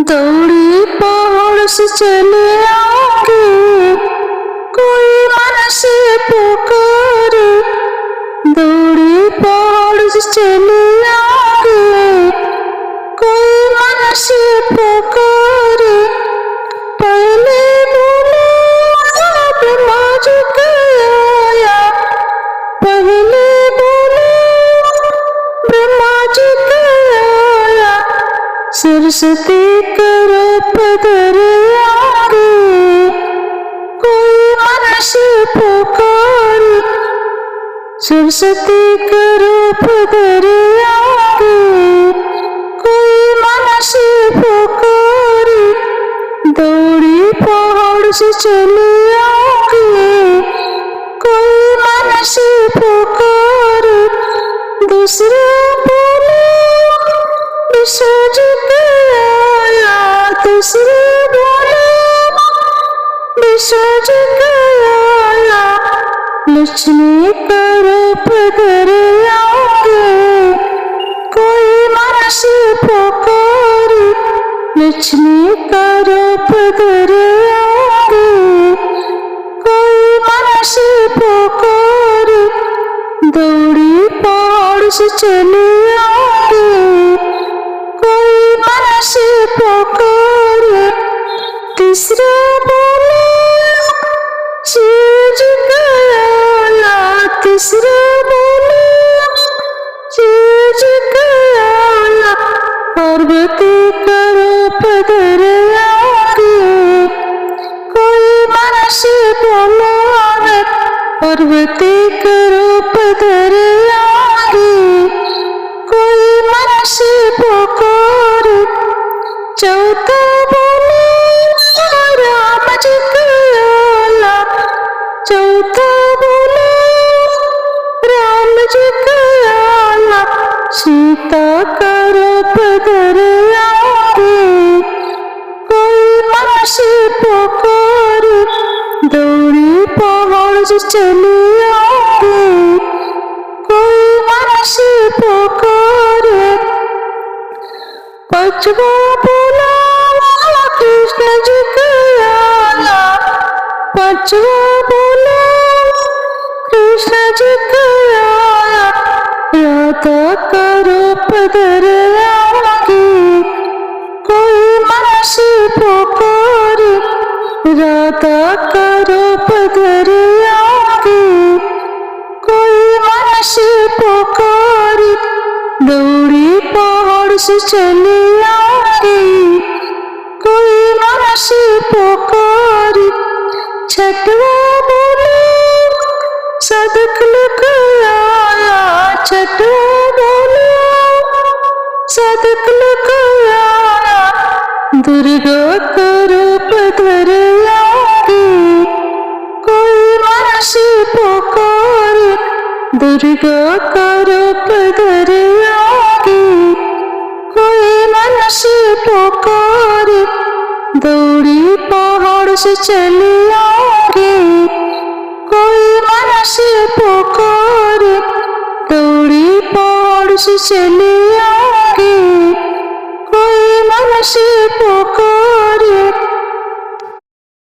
दौड़ी पहाड़ से चले आगे, कोई मन से पुकारे। दौड़ी पहाड़ से चले आगे, कोई मन से पुकारे। पहले बोलो ब्रह्मा जी का आया, पहले बोलो ब्रह्मा जी का आया। सरस्वती करो पधर आगे, कोई मन से पुकारे। सरस्वती करो पधर आगे, कोई मन से पुकारे। दौड़ी पहाड़ से चले आगे, कोई मन से पुकारे। दूसरा बोलो विसर्ज आया, दूसरा बोलो विसर्ज आया। लक्ष्मी करो पधर आगे, कोई मन से पुकारे। लक्ष्मी करो पधर आगे, कोई मन से पुकारे। दौड़ी पहाड़ से चले आगे, कोई मन से पुकारे। तीसरा बोलो शिव जी का आया, तीसरा बोलो शिव जी का आया। पार्वती करो पधर आगे, कोई मन से बुलावे। पार्वती करो पधर आगे, कोई मन से पुकारे। चौथा बोलो राम जी का आया, चौथा बोलो राम जी का आया। सीता करो पधर आगे, कोई मन से पुकारे। दौड़ी पहाड़ से चले आगे, कोई मन से पुकारे। पांचवा बोला कृष्ण जी का आया, पांचवा बोला कृष्ण जी का आया। राधा करो पधर आगे, कोई मन से पुकारे। राधा करो पधर आगे, कोई मन से पुकारे। दौड़ी पहाड़ से चले आगे, कोई मन से पुकारे। छठवा बोलो सदक आया, छठवा बोलो सदक आया। दुर्गा करो पधर आगे, कोई मन से पुकारे। दुर्गा करो पधर आगे, कोई मन से पुकारे। दौड़ी पहाड़ से चले आगे, कोई मन से पुकारे। दौड़ी पहाड़ से चले आगे, कोई मन से पुकारे।